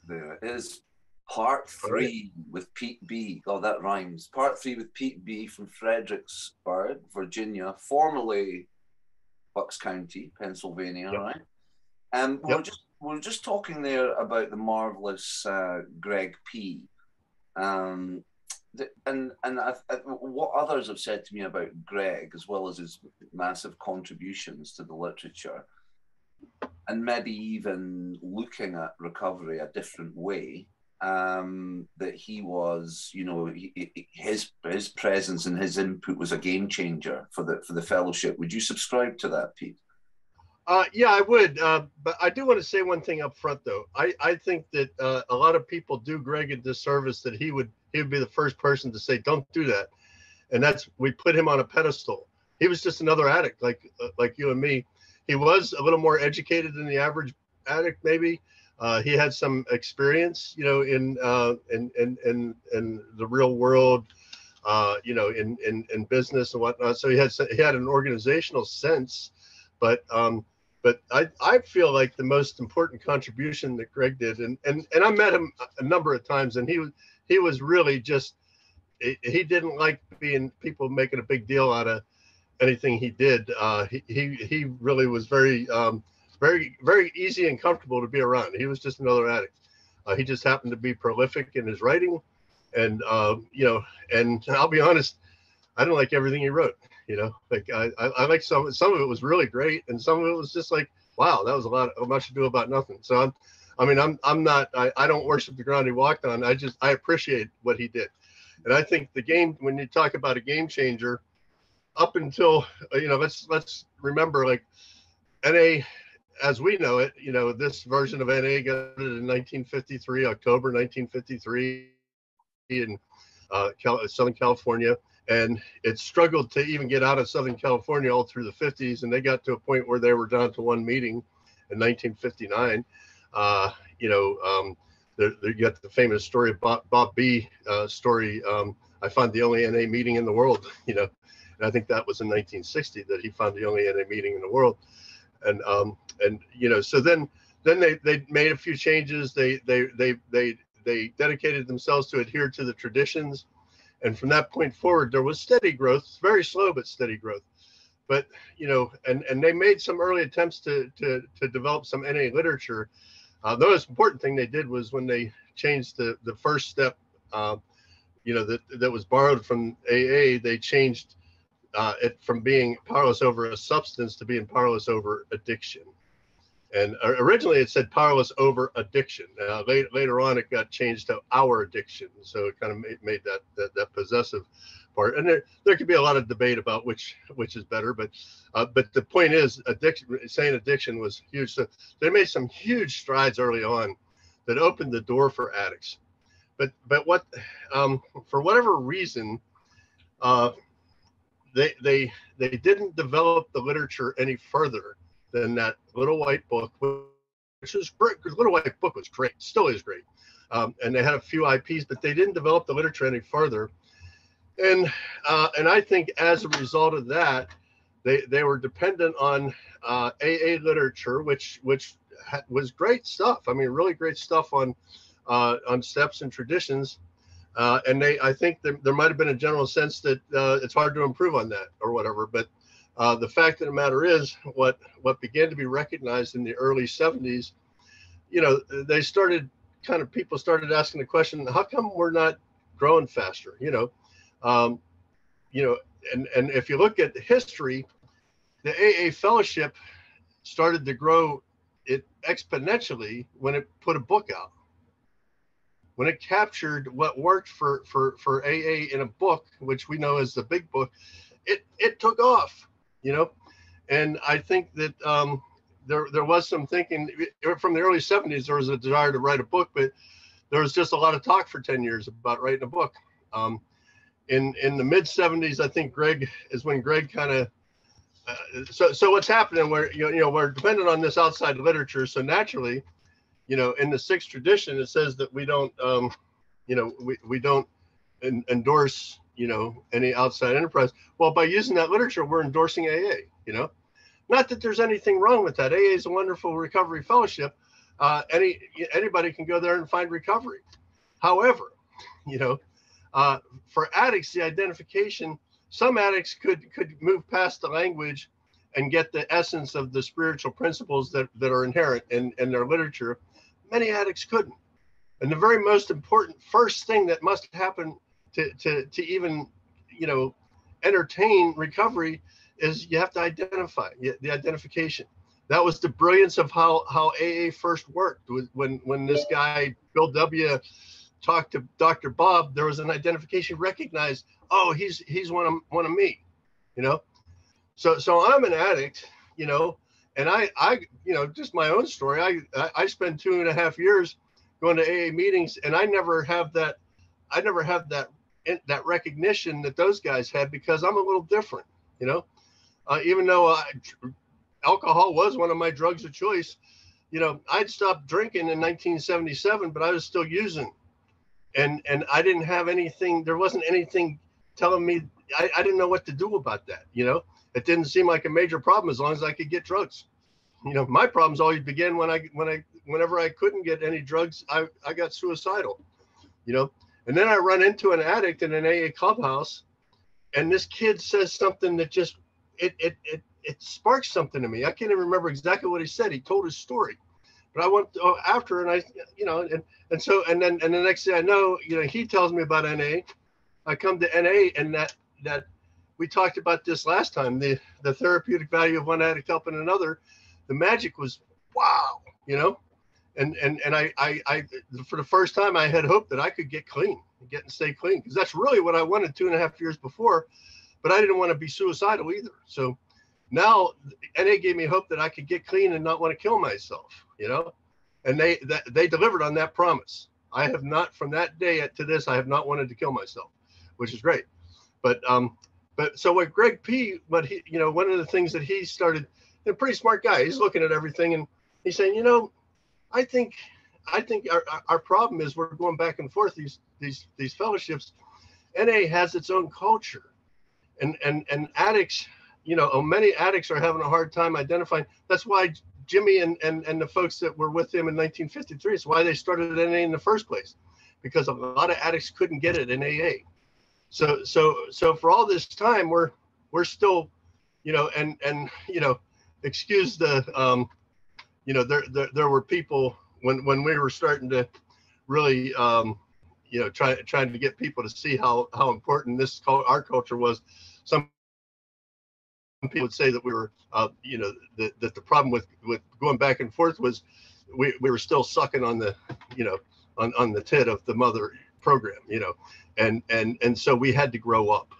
there is part All right. three with Pete B. Oh, that rhymes. Part three with Pete B. from Fredericksburg, Virginia, formerly Bucks County, Pennsylvania, Yep. right? Yep. We were just talking there about the marvelous Greg P. Um, what others have said to me about Greg, as well as his massive contributions to the literature, and maybe even looking at recovery a different way, that he was, his presence and his input was a game changer for the fellowship. Would you subscribe to that, Pete? Yeah, I would. But I do want to say one thing up front, though. I think that a lot of people do Greg a disservice that he would be the first person to say, "Don't do that," and that's we put him on a pedestal. He was just another addict, like you and me. He was a little more educated than the average addict, maybe. He had some experience, in the real world, in business and whatnot. So he had an organizational sense, but I feel like the most important contribution that Greg did, and I met him a number of times, and he was really just he didn't like being people making a big deal out of anything he did. He really was very easy and comfortable to be around. He was just another addict. He just happened to be prolific in his writing, and and I'll be honest, I didn't like everything he wrote. Like I like some of it was really great, and some of it was just like, wow, that was much ado about nothing. So I'm not I don't worship the ground he walked on. I appreciate what he did, and I think the game, when you talk about a game changer, up until let's remember, like, NA as we know it, this version of NA got it in 1953, October 1953, in Southern California. And it struggled to even get out of Southern California all through the 50s. And they got to a point where they were down to one meeting in 1959. You got the famous story of Bob B. Story. I found the only NA meeting in the world, and I think that was in 1960 that he found the only NA meeting in the world. And so then they made a few changes. They dedicated themselves to adhere to the traditions. And from that point forward, there was steady growth, very slow, but steady growth. But, and they made some early attempts to develop some NA literature. The most important thing they did was when they changed the first step, that was borrowed from AA, they changed it from being powerless over a substance to being powerless over addiction. And originally it said powerless over addiction. Later on, it got changed to our addiction. So it kind of made that possessive part. And there could be a lot of debate about which is better. But the point is, saying addiction was huge. So they made some huge strides early on that opened the door for addicts. But what, for whatever reason, they didn't develop the literature any further than that Little White Book, which was great. The Little White Book was great, still is great. And they had a few IPs, but they didn't develop the literature any further. And I think as a result of that, they were dependent on AA literature, which was great stuff. I mean, really great stuff on steps and traditions. And I think there might have been a general sense that it's hard to improve on that or whatever. But the fact of the matter is, what began to be recognized in the early 70s, people started asking the question, how come we're not growing faster? And if you look at history, the AA fellowship started to grow it exponentially when it put a book out. When it captured what worked for AA in a book, which we know as the big book, it took off, And I think that there was some thinking from the early 70s. There was a desire to write a book, but there was just a lot of talk for 10 years about writing a book. In the mid 70s, I think Greg kind of. So what's happening? We're dependent on this outside literature. So naturally, in the sixth tradition, it says that we don't, we don't endorse, any outside enterprise. Well, by using that literature, we're endorsing AA. Not that there's anything wrong with that. AA is a wonderful recovery fellowship, anybody can go there and find recovery. However, you know, for addicts, the identification, some addicts could move past the language and get the essence of the spiritual principles that are inherent in their literature. Many addicts couldn't. And the very most important first thing that must happen to even, you know, entertain recovery is you have to identify, the identification. That was the brilliance of how AA first worked. When this guy, Bill W., talked to Dr. Bob, there was an identification, recognized, oh, he's one of me, you know? So I'm an addict, you know, and I you know, just my own story. I spent 2.5 years going to AA meetings, and I never have that recognition that those guys had, because I'm a little different, you know. Even though alcohol was one of my drugs of choice, you know, I'd stopped drinking in 1977, but I was still using, and I didn't have anything. There wasn't anything telling me. I didn't know what to do about that, you know. It didn't seem like a major problem as long as I could get drugs. You know, my problems always began whenever I couldn't get any drugs, I got suicidal, you know. And then I run into an addict in an AA clubhouse, and this kid says something that just it sparks something in me. I can't even remember exactly what he said. He told his story, but I went after, and I, you know, and so then the next thing I know, you know, he tells me about NA. I come to NA, and that we talked about this last time, the therapeutic value of one addict helping another. The magic was, wow, you know. And I for the first time, I had hoped that I could get clean, and stay clean, because that's really what I wanted 2.5 years before, but I didn't want to be suicidal either. So now NA gave me hope that I could get clean and not want to kill myself, you know, and they delivered on that promise. I have not, from that day to this, I have not wanted to kill myself, which is great. But so what Greg P., he, you know, one of the things that he started, a pretty smart guy, he's looking at everything, and he's saying, you know, I think our problem is we're going back and forth these fellowships. NA has its own culture, and addicts, you know, many addicts are having a hard time identifying. That's why Jimmy and the folks that were with him in 1953, it's why they started NA in the first place, because a lot of addicts couldn't get it in AA. So for all this time, we're still, you know, and you know, excuse the you know, there were people when we were starting to really you know, trying to get people to see how important our culture was. Some people would say that we were you know, that the problem with going back and forth was we were still sucking on the, you know, on the tit of the mother program, you know, and so we had to grow up.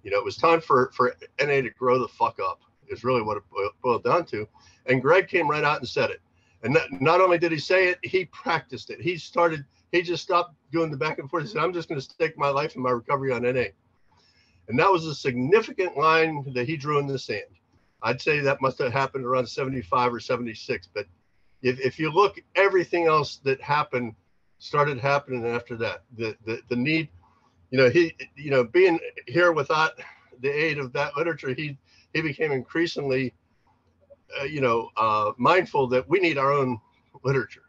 You know, it was time for NA to grow the fuck up, is really what it boiled down to. And Greg came right out and said it. And not only did he say it, he practiced it. He just stopped doing the back and forth. He said, I'm just going to stake my life and my recovery on NA. And that was a significant line that he drew in the sand. I'd say that must have happened around 75 or 76. But if you look, everything else that happened started happening after that. The need, you know, you know, being here without the aid of that literature, he became increasingly, you know, mindful that we need our own literature.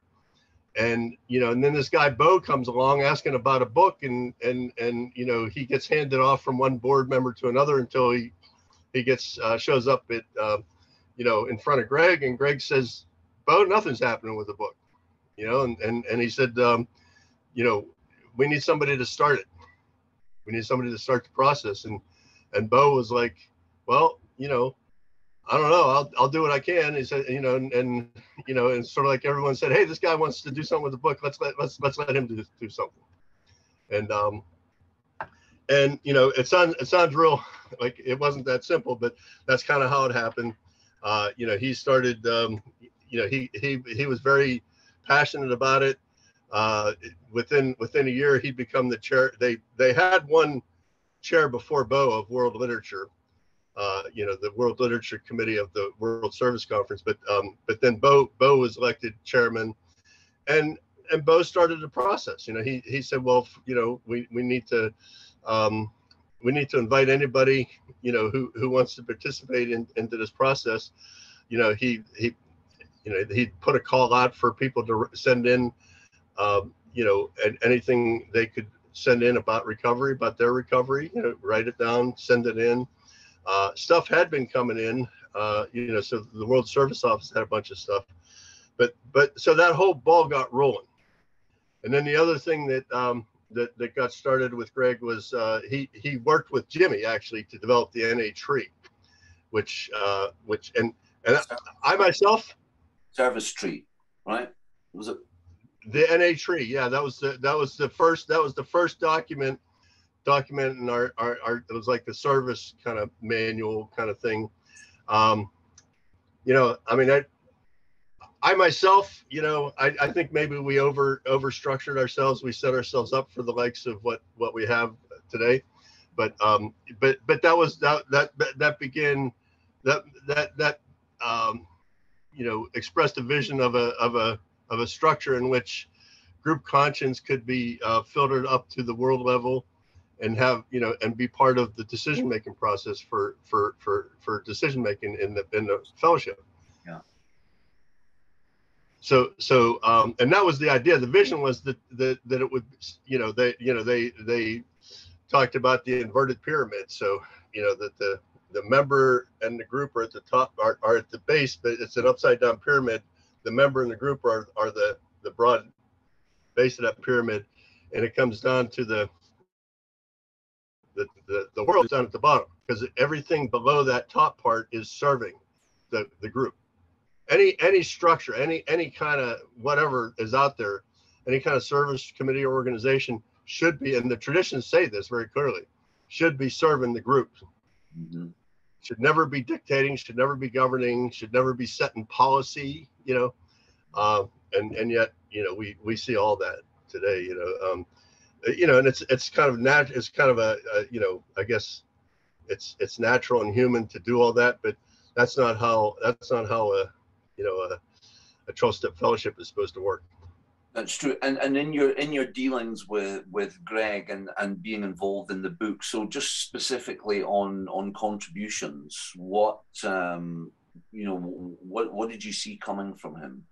And, you know, and then this guy Bo comes along asking about a book, and you know, he gets handed off from one board member to another until he gets shows up at you know, in front of Greg, and Greg says, Bo, nothing's happening with the book, you know, and he said, you know, we need somebody to start it. We need somebody to start the process. And Bo was like, well, you know, I don't know, I'll do what I can. He said, you know, and you know, and sort of like everyone said, hey, this guy wants to do something with the book. Let's let him do something. And you know, it sounds real like it wasn't that simple, but that's kind of how it happened. You know, he started, you know, he was very passionate about it. Within a year, he'd become the chair. They had one chair before Bo of world literature. You know, the World Literature Committee of the World Service Conference, but then Bo was elected chairman, and Bo started the process. You know, he said, well, you know, we need to invite anybody, you know, who wants to participate into this process. You know, he He'd put a call out for people to send in, and anything they could send in about recovery, about their recovery, write it down, send it in. Stuff had been coming in, so the World Service Office had a bunch of stuff, but so that whole ball got rolling. And then the other thing that that got started with Greg was he worked with Jimmy actually to develop the NA tree, which and I myself, service tree, right? Was it the NA tree? Yeah, that was the first document in our it was like the service kind of manual kind of thing. I mean, I myself, I think maybe we over structured ourselves. We set ourselves up for the likes of what we have today, but that was that began that expressed a vision of a structure in which group conscience could be filtered up to the world level and have and be part of the decision making process for decision making in the fellowship. Yeah. So and that was the idea. The vision was that it would, they talked about the inverted pyramid. So that the member and the group are at the top, are at the base, but it's an upside down pyramid. The member and the group are the broad base of that pyramid, and it comes down to the world is down at the bottom, because everything below that top part is serving the group. Any structure, any kind of whatever is out there, any kind of service committee or organization should be, and the traditions say this very clearly, should be serving the group. Mm-hmm. Should never be dictating, should never be governing, should never be setting policy, and yet, we see all that today, and it's kind of it's kind of a I guess it's natural and human to do all that, but that's not how a 12-step fellowship is supposed to work. That's true. And in your dealings with Greg and being involved in the book, so just specifically on contributions, what what did you see coming from him?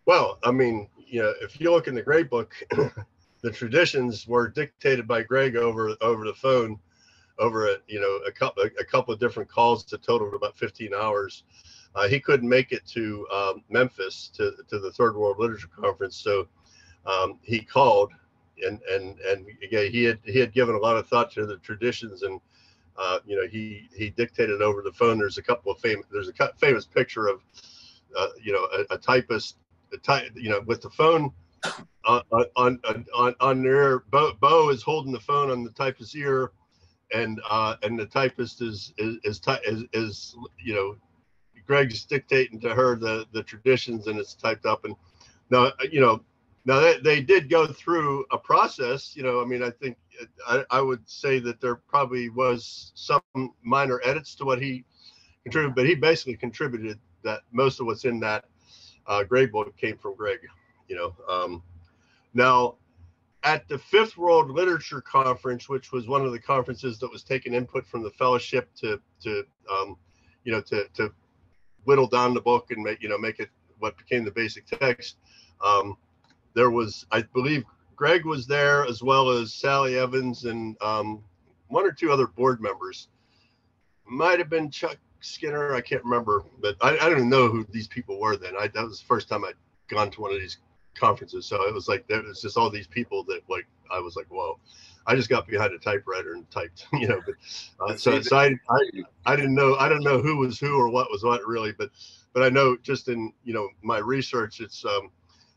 Well, I mean, if you look in the Great Book, the traditions were dictated by Greg over the phone, over a couple of different calls that totaled about 15 hours. He couldn't make it to Memphis to the Third World Literature Conference, so he called, and again, he had given a lot of thought to the traditions, and he dictated over the phone. There's a famous picture of a typist, with the phone on their Bo is holding the phone on the typist's ear, and the typist is Greg's dictating to her the traditions, and it's typed up. And now they did go through a process. I mean, I think I would say that there probably was some minor edits to what he contributed, but he basically contributed that most of what's in that Great Book came from Greg. Now, at the Fifth World Literature Conference, which was one of the conferences that was taking input from the fellowship to whittle down the book and make it what became the basic text. There was, I believe, Greg was there, as well as Sally Evans and one or two other board members. Might have been Chuck Skinner, I can't remember, but I don't know who these people were then. That was the first time I'd gone to one of these conferences, so it was like there was just all these people that I was like, whoa. I just got behind a typewriter and typed, but so I didn't know. I don't know who was who or what was what really, but I know just in my research, it's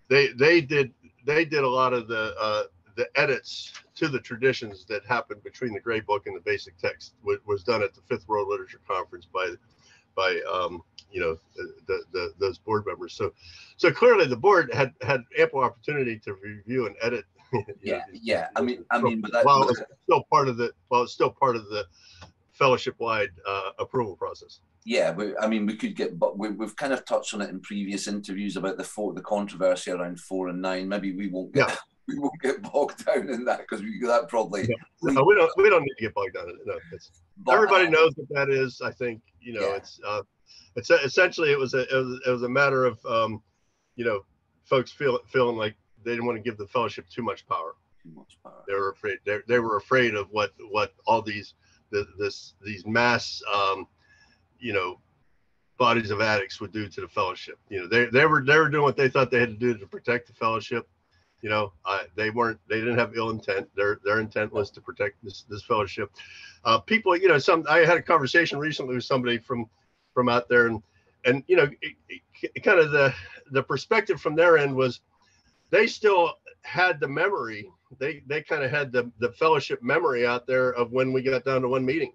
they did a lot of the edits to the traditions that happened between the Great Book and the basic text was done at the Fifth World Literature Conference by those board members. So clearly the board had ample opportunity to review and edit. Yeah. I mean, but it's still part of the fellowship-wide approval process. Yeah, we could get, but we've kind of touched on it in previous interviews about the controversy around 4 and 9. Maybe we won't get we won't get bogged down in that, because that probably no, we don't need to get bogged down in it. No, everybody knows what that is. I think it's It's essentially it was a matter of you know, folks feeling like they didn't want to give the fellowship too much power. Too much power. They were afraid. They were afraid of what all these mass you know, bodies of addicts would do to the fellowship. You know, they were doing what they thought they had to do to protect the fellowship. You know, they didn't have ill intent. Their intent was to protect this fellowship. People, you know, I had a conversation recently with somebody from out there, and you know, kind of the perspective from their end was they still had the memory. They kind of had the fellowship memory out there of when we got down to one meeting.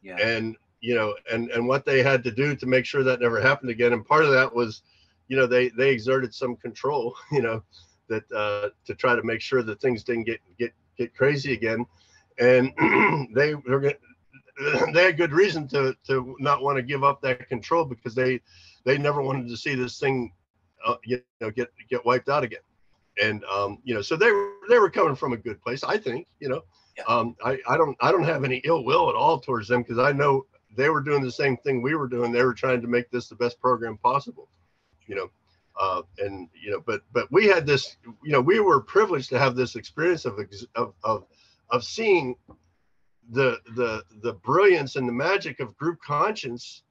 Yeah. And you know, and what they had to do to make sure that never happened again. And part of that was, you know, they exerted some control, you know, that to try to make sure that things didn't get crazy again. And they had good reason to not want to give up that control, because they never wanted to see this thing you know, get wiped out again. And you know, so they were coming from a good place, I think. You know, yeah. I don't have any ill will at all towards them, because I know they were doing the same thing we were doing. They were trying to make this the best program possible, you know, and you know, but we had this, you know, we were privileged to have this experience of seeing the brilliance and the magic of group conscience,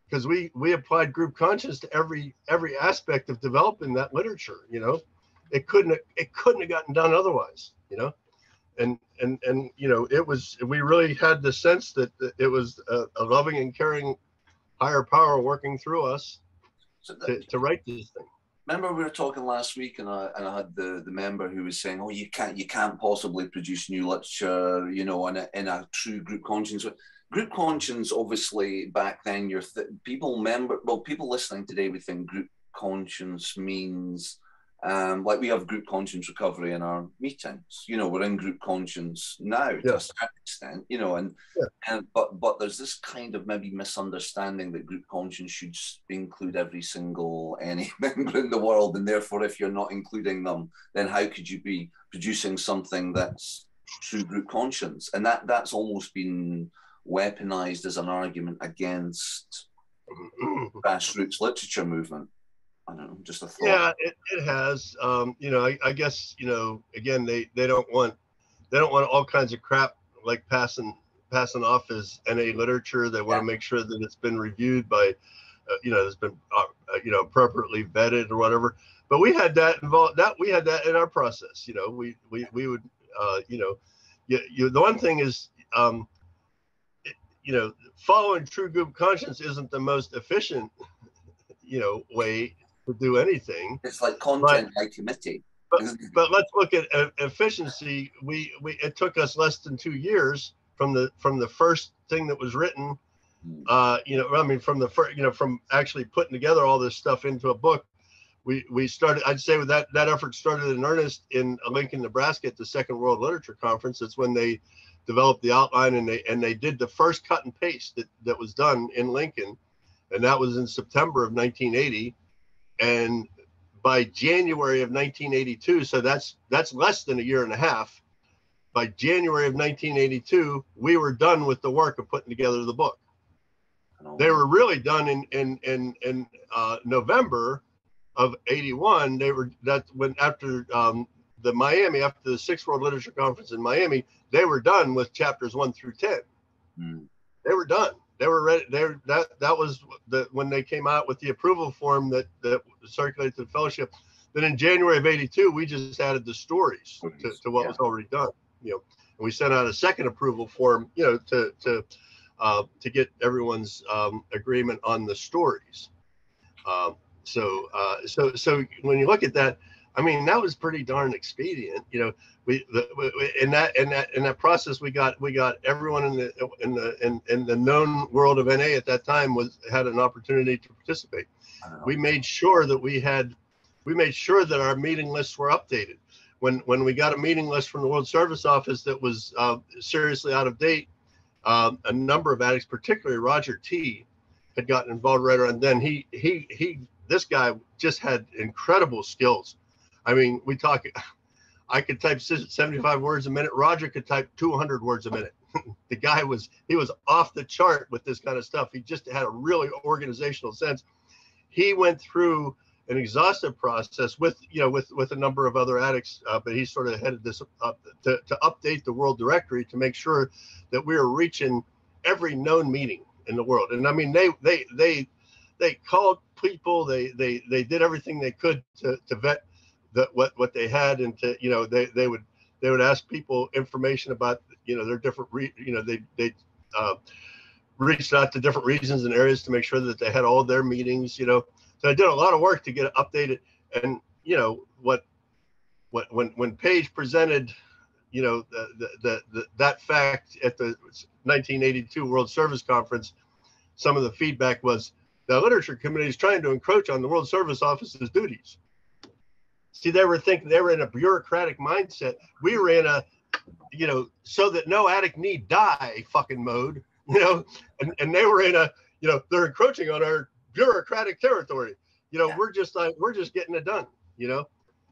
because we applied group conscience to every aspect of developing that literature. You know, it couldn't have gotten done otherwise. You know. And you know, we really had the sense that it was a loving and caring higher power working through us to write this thing. Remember we were talking last week, and I had the member who was saying, oh, you can't possibly produce new literature, you know, in a true group conscience. Group conscience, obviously, back then, people listening today would think group conscience means like we have group conscience recovery in our meetings. You know, we're in group conscience now to a certain extent, you know, and but there's this kind of maybe misunderstanding that group conscience should include every single NA member in the world, and therefore if you're not including them, then how could you be producing something that's true group conscience? And that's almost been weaponized as an argument against grassroots literature movement. I don't know, just a thought. Yeah, it has. You know, I guess, you know, again, they don't want all kinds of crap like passing off as NA literature. They want to make sure that it's been reviewed by, you know, it's been you know, appropriately vetted or whatever. But we had that involved. We had that in our process. You know, we would you know, the one thing is, you know, following true group conscience isn't the most efficient, you know, way to do anything. It's like content by committee. But let's look at efficiency. It took us less than 2 years from the first thing that was written. You know, I mean, from the first, you know, from actually putting together all this stuff into a book. We started. I'd say that effort started in earnest in Lincoln, Nebraska, at the Second World Literature Conference. That's when they developed the outline, and they did the first cut and paste that was done in Lincoln, and that was in September of 1980. And by January of 1982, so that's less than a year and a half. By January of 1982, we were done with the work of putting together the book. They were really done in November of 81. After after the Sixth World Literature Conference in Miami, they were done with chapters 1 through 10. They were done. They were ready. That was when they came out with the approval form that circulated to the fellowship. Then in January of 82, we just added the stories to what was already done. You know, and we sent out a second approval form, you know, to get everyone's agreement on the stories. So when you look at that, I mean, that was pretty darn expedient. You know, in that process, we got everyone in the known world of NA at that time had an opportunity to participate. We made sure that our meeting lists were updated. When we got a meeting list from the World Service Office that was seriously out of date, a number of addicts, particularly Roger T, had gotten involved right around then. This guy just had incredible skills. I mean, I could type 75 words a minute. Roger could type 200 words a minute. the guy was off the chart with this kind of stuff. He just had a really organizational sense. He went through an exhaustive process with a number of other addicts, but he sort of headed this up to update the world directory to make sure that we were reaching every known meeting in the world. And I mean, they called people, they did everything they could to vet what they had, and to they would ask people information about their different they reached out to different regions and areas to make sure that they had all their meetings. So I did a lot of work to get it updated. And when Page presented that fact at the 1982 World Service Conference, some of the feedback was the literature committee is trying to encroach on the World Service Office's duties. See, they were in a bureaucratic mindset. We were in a, so that no addict need die fucking mode, and they were in a, they're encroaching on our bureaucratic territory. We're just getting it done.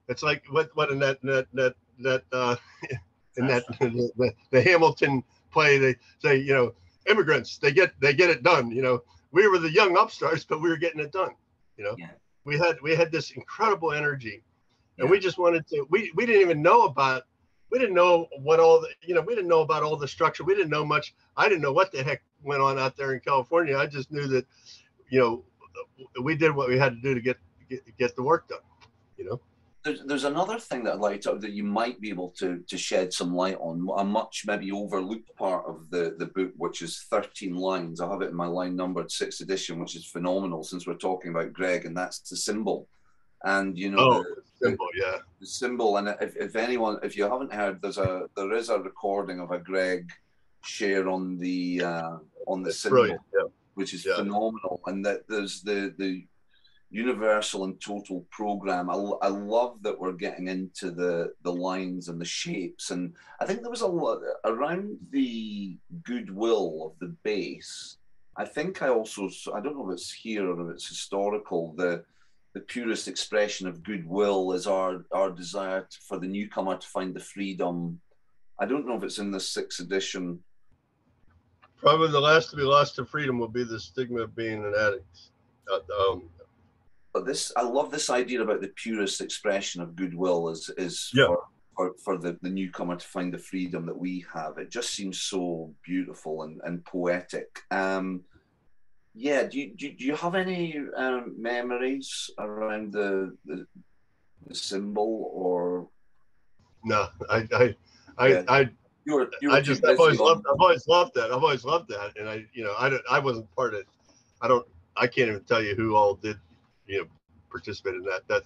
It's like what in that the Hamilton play, they say, immigrants, they get it done. We were the young upstarts, but we were getting it done. Yeah. We had this incredible energy, and we just wanted to. We didn't even know about. We didn't know what all the. We didn't know about all the structure. We didn't know much. I didn't know what the heck went on out there in California. I just knew that, we did what we had to do to get the work done. There's another thing that I'd like to, that you might be able to shed some light on, a much maybe overlooked part of the book, which is 13 lines. I have it in my line numbered 6th edition, which is phenomenal since we're talking about Greg, and that's the symbol. And the symbol, yeah. The symbol. And if you haven't heard, there is a recording of a Greg share on the symbol, yeah. Which is phenomenal. And that there's the universal and total program. I love that we're getting into the lines and the shapes. And I think there was a lot around the goodwill of the base. I think I don't know if it's here or if it's historical, the purest expression of goodwill is our desire for the newcomer to find the freedom. I don't know if it's in the 6th edition. Probably the last to be lost to freedom will be the stigma of being an addict. But I love this idea about the purest expression of goodwill is for the newcomer to find the freedom that we have. It just seems so beautiful and poetic. Do you have any memories around the symbol, or? No, I've always loved that, and I wasn't part of. I can't even tell you who all did. Participate in that.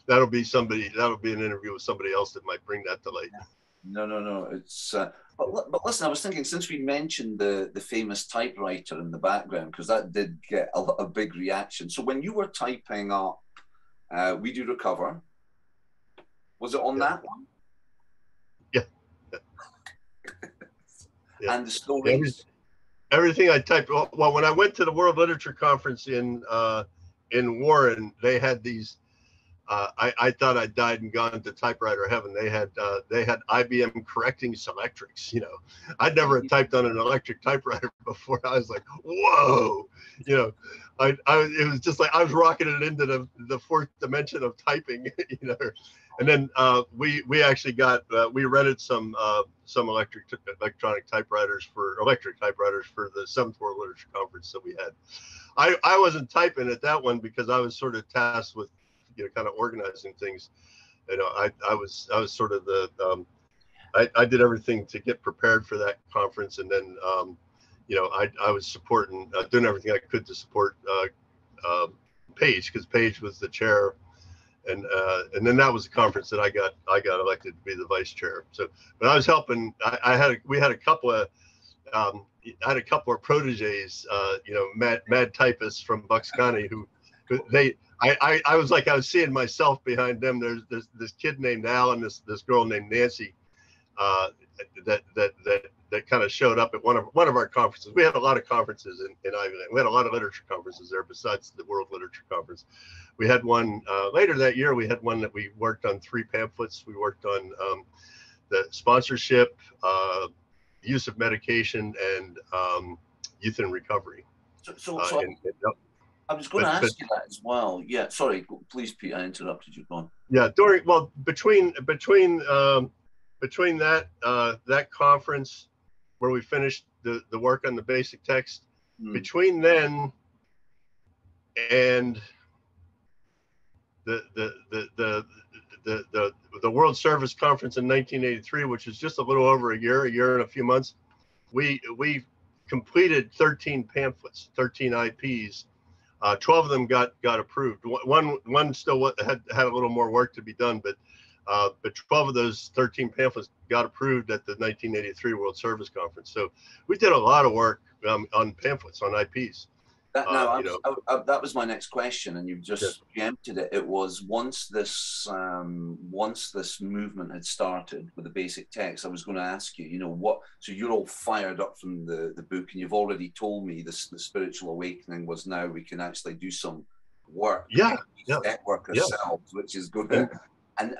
That'll be an interview with somebody else that might bring that to light. No. It's but listen, I was thinking, since we mentioned the famous typewriter in the background, because that did get a big reaction. So when you were typing up We Do Recover, was it on that one? Yeah. And the stories. Everything I typed. Well, when I went to the World Literature Conference in Warren, they had these. I thought I died and gone to typewriter heaven. They had IBM correcting selectrics. I'd never typed on an electric typewriter before. I was like, whoa, it was just like I was rocketed into the fourth dimension of typing. And then we actually got we rented some electronic typewriters for the 7th World Literature Conference that we had. I wasn't typing at that one because I was sort of tasked with kind of organizing things. I was sort of I did everything to get prepared for that conference, and then I was supporting doing everything I could to support Paige, because Paige was the chair. And then that was the conference that I got elected to be the vice chair. So, but I was helping. We had a couple of proteges, mad typists from Bucks County who I was like, I was seeing myself behind them. There's this kid named Al and this girl named Nancy that kind of showed up at one of our conferences. We had a lot of conferences in Ivy Land. We had a lot of literature conferences there besides the World Literature Conference. We had one later that year. We had one that we worked on 3 pamphlets. We worked on the sponsorship, use of medication and youth in recovery. So I was going to ask you that as well. Yeah, sorry, please, Pete, I interrupted you. Go on. Yeah, between that conference where we finished the work on the basic text, between then and the World Service Conference in 1983, which is just a little over a year and a few months, we completed 13 pamphlets, 13 IPs. 12 of them got approved. One still had a little more work to be done, but 12 of those 13 pamphlets got approved at the 1983 World Service Conference. So we did a lot of work on pamphlets, on IPs. That was my next question, and you've just preempted it. It was once this movement had started with the basic text, I was going to ask you, what? So you're all fired up from the book, and you've already told me the spiritual awakening was now we can actually do some work, step work ourselves, which is good. Yeah.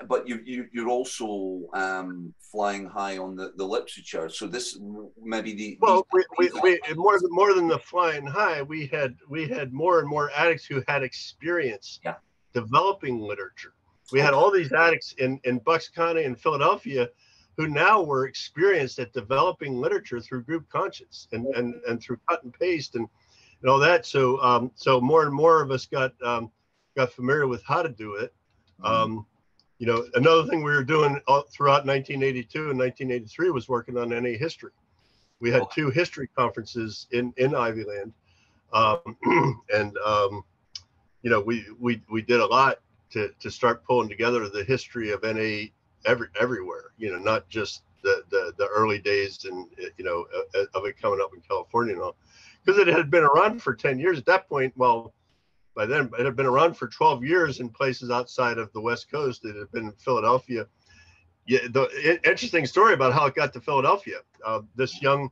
But you're also flying high on the literature. So this maybe more than the flying high, we had more and more addicts who had experience developing literature. We had all these addicts in Bucks County and Philadelphia who now were experienced at developing literature through group conscience and through cut and paste and all that. So more and more of us got familiar with how to do it. Another thing we were doing throughout 1982 and 1983 was working on NA history. We had 2 history conferences in Ivy Land, we did a lot to start pulling together the history of NA everywhere. Not just the early days and of it coming up in California and all, because it had been around for 10 years at that point. Well, by then, it had been around for 12 years in places outside of the West Coast. It had been in Philadelphia. Yeah, the interesting story about how it got to Philadelphia. This young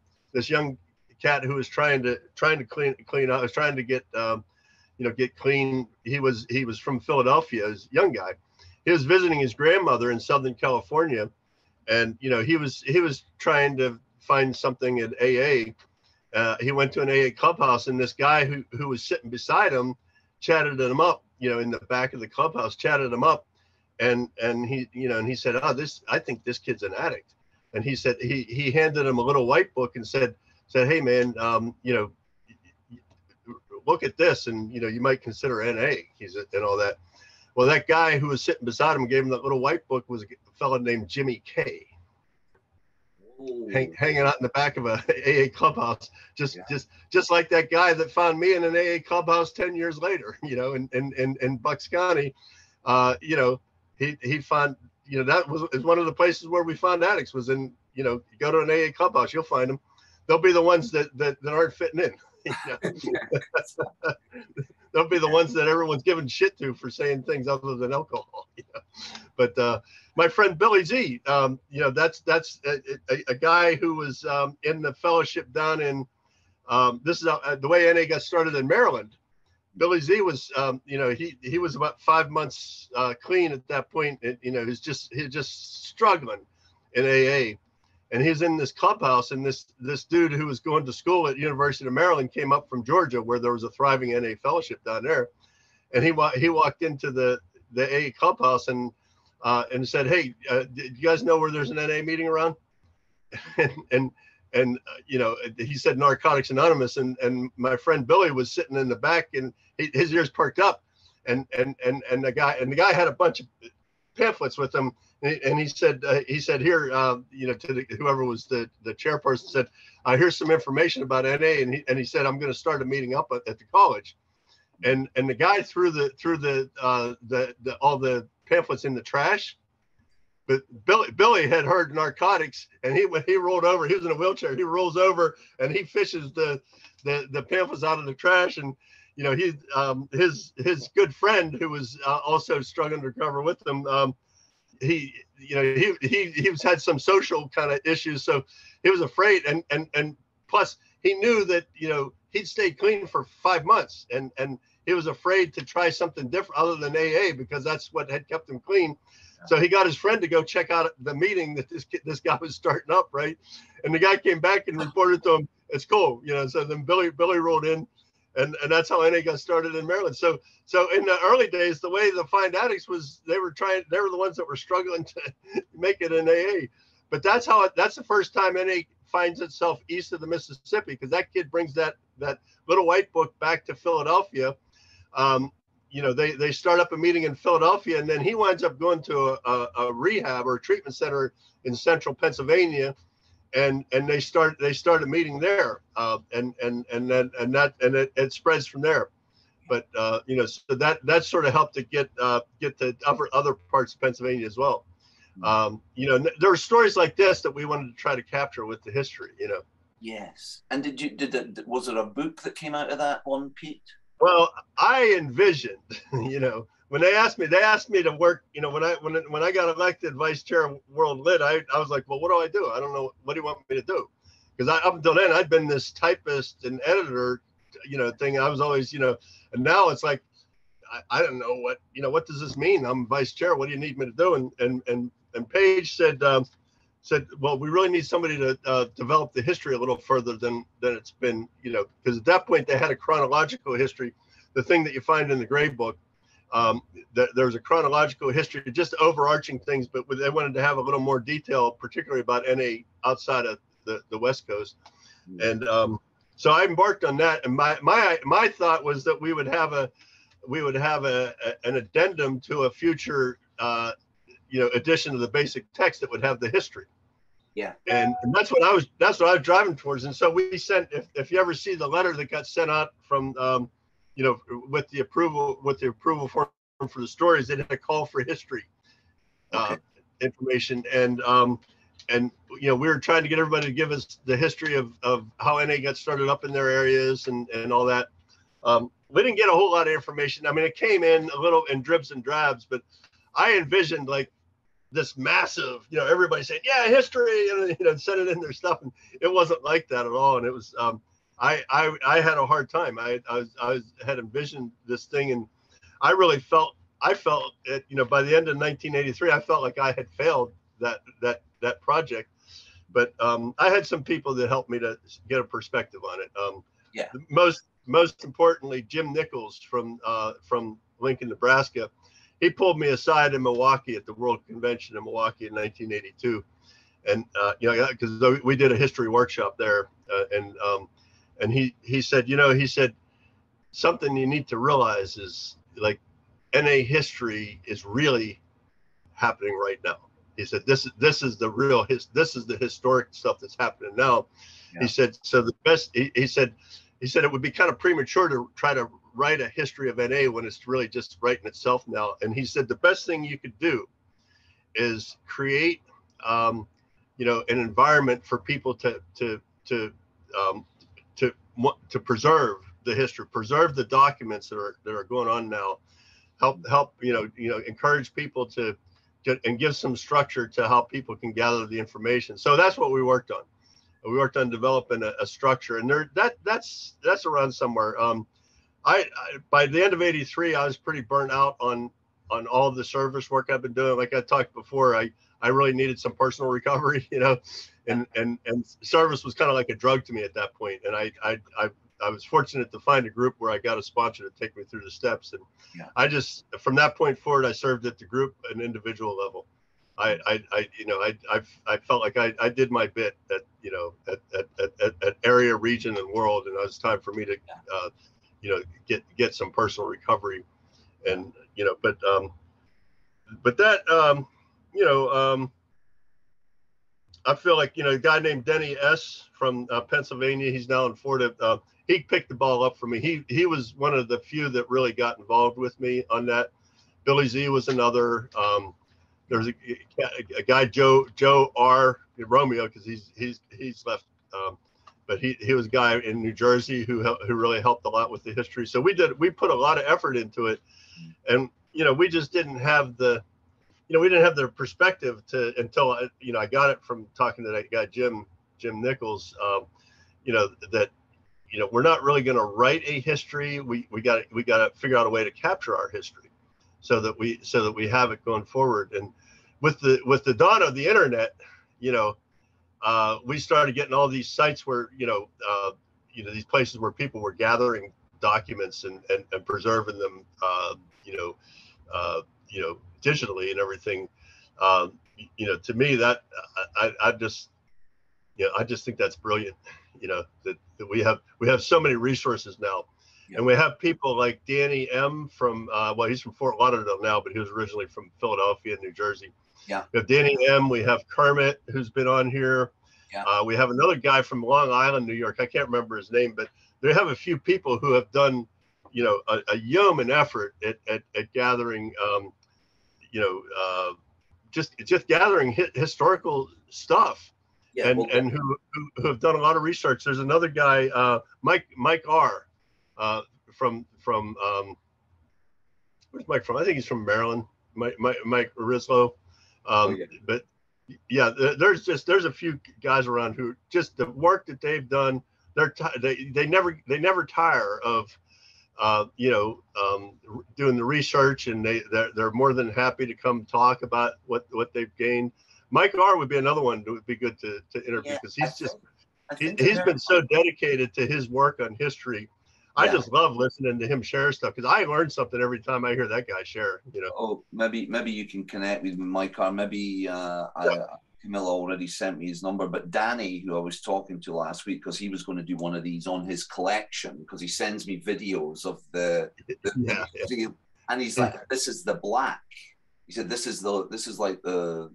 cat who was trying to clean out, was trying to get clean. He was from Philadelphia, as a young guy. He was visiting his grandmother in Southern California, and he was trying to find something at AA. He went to an AA clubhouse, and this guy who was sitting beside him chatted him up, in the back of the clubhouse, chatted him up. And he said, I think this kid's an addict. And he said, he handed him a little white book and said, hey man, look at this. And, you might consider NA, and all that. Well, that guy who was sitting beside him, gave him that little white book, was a fellow named Jimmy K. Hanging out in the back of a AA clubhouse, just like that guy that found me in an AA clubhouse 10 years later, in Bucks County. He found, that was one of the places where we found addicts, was in, you go to an AA clubhouse, you'll find them. They'll be the ones that aren't fitting in. They'll be the ones that everyone's giving shit to for saying things other than alcohol. But my friend Billy Z, that's a guy who was in the fellowship down in, this is the way NA got started in Maryland. Billy Z was, he was about 5 months clean at that point. He's just struggling in AA, and he's in this clubhouse. And this dude who was going to school at University of Maryland came up from Georgia, where there was a thriving NA fellowship down there, and he walked into the AA clubhouse and said, "Hey, do you guys know where there's an NA meeting around?" And he said Narcotics Anonymous, and my friend Billy was sitting in the back, and his ears perked up, and the guy had a bunch of pamphlets with him, and he said here, to whoever was the chairperson, said, here's some information about NA, and he said, I'm going to start a meeting up at the college, and the guy threw all the pamphlets in the trash. But Billy had heard Narcotics, and he rolled over. He was in a wheelchair. He rolls over and he fishes the pamphlets out of the trash. And his good friend, who was also struggling to recover with him, he was had some social kind of issues, so he was afraid. And plus he knew that he'd stayed clean for 5 months, and he was afraid to try something different other than AA because that's what had kept him clean. So he got his friend to go check out the meeting that this guy was starting up, right? And the guy came back and reported to him, it's cool, you know. So then Billy rolled in, and that's how NA got started in Maryland. So in the early days, the way the Find Addicts was, they were the ones that were struggling to make it in AA. But that's the first time NA finds itself east of the Mississippi, because that kid brings that little white book back to Philadelphia. You know, they start up a meeting in Philadelphia, and then he winds up going to a rehab or a treatment center in central Pennsylvania, and they start a meeting there, and it spreads from there. But you know, so that sort of helped to get to other parts of Pennsylvania as well. You know, there are stories like this that we wanted to try to capture with the history. You know. Yes. And was there a book that came out of that one, Pete? Well, I envisioned, you know, when they asked me to work, you know, when I got elected vice chair of World Lit, I was like, well, what do I do? I don't know. What do you want me to do? Because up until then, I'd been this typist and editor, you know, thing. I was always, you know, and now it's like, I don't know what does this mean? I'm vice chair. What do you need me to do? And Paige said, well, we really need somebody to develop the history a little further than it's been, you know, because at that point they had a chronological history, the thing that you find in the Gray Book. There's a chronological history, just overarching things, but they wanted to have a little more detail, particularly about NA outside of the West Coast. And so I embarked on that. And my thought was that we would have an addendum to a future you know, edition of the basic text that would have the history. Yeah. And that's what I was driving towards. And so we sent, if you ever see the letter that got sent out from you know, with the approval form for the stories, it had a call for history information. And you know, we were trying to get everybody to give us the history of how NA got started up in their areas and all that. We didn't get a whole lot of information. I mean, it came in a little in dribs and drabs, but I envisioned like this massive, you know, everybody saying, yeah, history, and, you know, sending in their stuff. And it wasn't like that at all. And it was, I had a hard time. I had envisioned this thing, and I felt it, you know, by the end of 1983, I felt like I had failed that project. But I had some people that helped me to get a perspective on it. Most importantly, Jim Nichols from Lincoln, Nebraska. He pulled me aside in Milwaukee at the World Convention in Milwaukee in 1982, and you know, because we did a history workshop there, and he said, you know, something you need to realize is like NA history is really happening right now. He said this is the historic stuff that's happening now. Yeah. He said, so the best. He said it would be kind of premature to try to write a history of NA when it's really just writing itself now. And he said the best thing you could do is create, you know, an environment for people to preserve the history, preserve the documents that are going on now. Help you know encourage people to get and give some structure to how people can gather the information. So that's what we worked on. We worked on developing a structure, and that's around somewhere. I by the end of '83, I was pretty burnt out on all of the service work I've been doing. Like I talked before, I really needed some personal recovery, you know, and service was kind of like a drug to me at that point. And I was fortunate to find a group where I got a sponsor to take me through the steps. And I just, from that point forward, I served at the group and individual level. I felt like I did my bit at, you know, at area, region, and world. And it was time for me to, you know, get some personal recovery. And, you know, but that, you know, I feel like, you know, a guy named Denny S. from Pennsylvania, he's now in Florida. He picked the ball up for me. He was one of the few that really got involved with me on that. Billy Z was another. There's a guy, Joe R. Romeo, because he's left. But he was a guy in New Jersey who really helped a lot with the history. So we put a lot of effort into it, and you know, we just didn't have the perspective until you know, I got it from talking to that guy Jim Nichols. You know, that you know, we're not really going to write a history. We got to figure out a way to capture our history, so that we have it going forward. And with the dawn of the internet, you know, we started getting all these sites where, these places where people were gathering documents and preserving them, digitally and everything. To me, that I just think that's brilliant. That we have so many resources now. Yeah. And we have people like Danny M from, he's from Fort Lauderdale now, but he was originally from Philadelphia, New Jersey. Yeah. We have Danny M. We have Kermit, who's been on here. Yeah. We have another guy from Long Island, New York. I can't remember his name, but they have a few people who have done, a yeoman effort at gathering, just gathering historical stuff. Yeah, and who have done a lot of research. There's another guy, Mike R. From where's Mike from? I think he's from Maryland. Mike Rislow. But yeah, there's a few guys around who just the work that they've done. They never tire of doing the research, and they're more than happy to come talk about what they've gained. Mike R. would be another one that would be good to interview, because he's been so dedicated to his work on history. I just love listening to him share stuff, because I learn something every time I hear that guy share. Oh, maybe you can connect with Mike R. Maybe Camilla already sent me his number, but Danny, who I was talking to last week, because he was going to do one of these on his collection, because he sends me videos of the and he's like, this is the black. He said, this is like the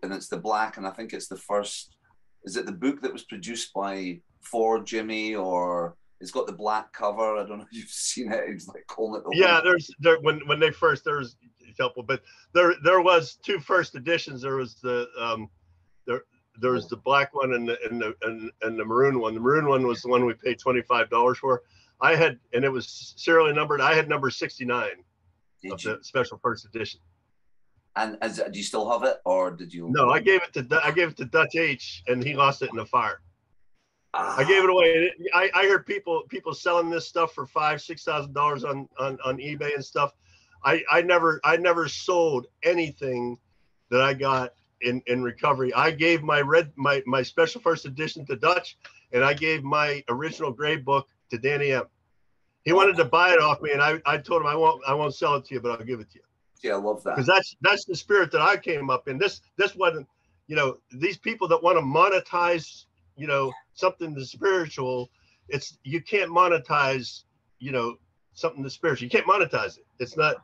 and it's the black, and I think it's the first. Is it the book that was produced by For Jimmy, or it's got the black cover? I don't know if you've seen it. He's like calling it. When they first, there was a couple, but there was two first editions. There was the there was the black one and the maroon one. The maroon one was the one we paid $25 for. And it was serially numbered. I had number 69 of the special first edition. And do you still have it, or did you? No, I gave it to Dutch H, and he lost it in a fire. I gave it away. I heard people selling this stuff for $5,000-$6,000 on eBay and stuff. I never sold anything that I got in recovery. I gave my special first edition to Dutch, and I gave my original gray book to Danny M. He wanted to buy it off me, and I told him I won't sell it to you, but I'll give it to you. Yeah, I love that. Because that's the spirit that I came up in. This wasn't, these people that want to monetize, something that's spiritual. You can't monetize, something that's spiritual. You can't monetize it. It's not,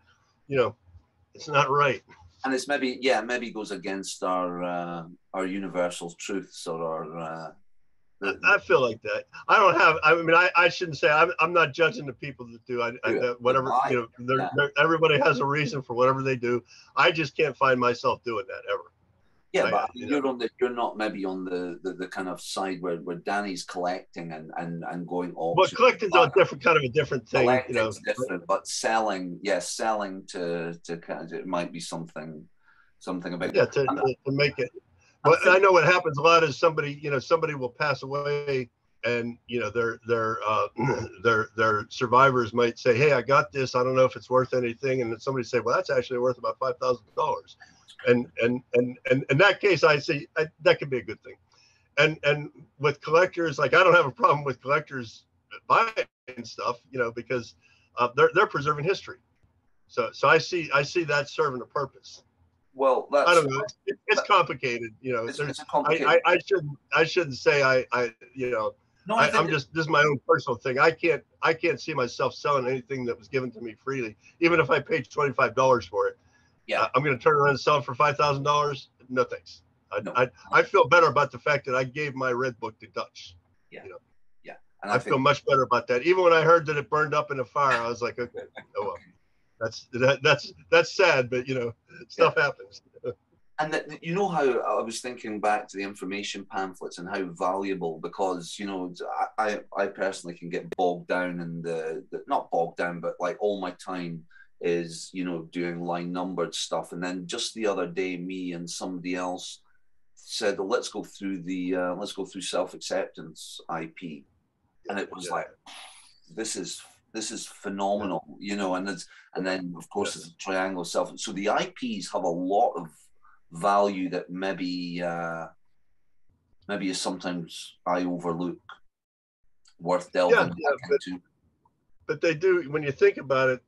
it's not right. And it's maybe goes against our universal truths, or our. I feel like that. I shouldn't say, I'm not judging the people that do. Whatever, everybody has a reason for whatever they do. I just can't find myself doing that ever. Yeah, but you're not maybe on the kind of side where Danny's collecting and going off. Well, collecting's a different thing. Collecting's different, but selling to kind of, it might be something about to make it. But I know what happens a lot is somebody will pass away, and their survivors might say, "Hey, I got this. I don't know if it's worth anything," and then somebody say, "Well, that's actually worth about $5,000." And in that case, I say that could be a good thing. And with collectors, like, I don't have a problem with collectors buying stuff, because they're preserving history. So I see that serving a purpose. Well, I don't know. It's complicated, It's complicated. I shouldn't say I'm just, this is my own personal thing. I can't see myself selling anything that was given to me freely, even if I paid $25 for it. Yeah, I'm going to turn around and sell it for $5,000. No thanks. I feel better about the fact that I gave my red book to Dutch. Yeah, and I feel much better about that. Even when I heard that it burned up in a fire, I was like, okay, oh well. That's sad, but stuff happens. And how I was thinking back to the information pamphlets and how valuable, because I personally can get bogged down in the not bogged down, but like all my time is doing line numbered stuff. And then just the other day, me and somebody else said, let's go through self-acceptance IP. and it was like, this is phenomenal, you know. And then of course it's a triangle self. So the IPs have a lot of value that maybe is sometimes I overlook, worth delving back into. But they do, when you think about it,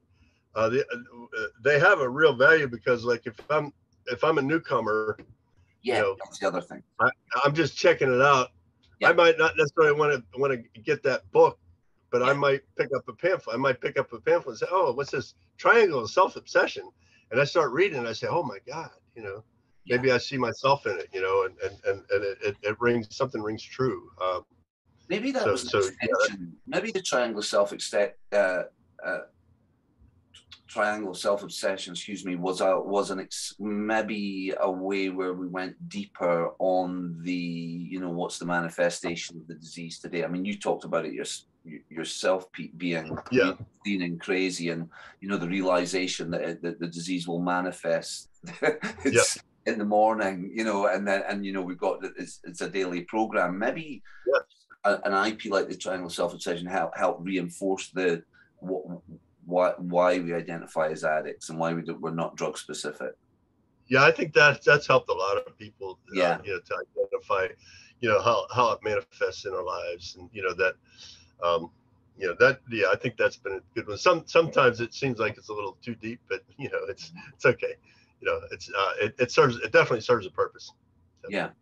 they have a real value, because like if I'm a newcomer, you know, that's the other thing. I'm just checking it out. I might not necessarily want to get that book, but I might pick up a pamphlet. I might pick up a pamphlet and say, "Oh, what's this? Triangle of Self-Obsession?" And I start reading, and I say, "Oh my God, you know, maybe I see myself in it, you know," and it rings, something rings true. Maybe that was an extension. Maybe the triangle self-obsession, excuse me, was maybe a way where we went deeper on the, you know, what's the manifestation of the disease today. I mean, you talked about it yourself, Pete, being clean and crazy, and you know, the realization that the disease will manifest in the morning, you know, and you know, we've got it's a daily program. Maybe an IP like the triangle self-obsession help reinforce why we identify as addicts and why we're not drug specific. Yeah, I think that's helped a lot of people, you know, to identify, you know, how it manifests in our lives, and you know that, you know, that, I think that's been a good one. Sometimes it seems like it's a little too deep, but you know, it's okay. You know, it definitely serves a purpose. Yeah.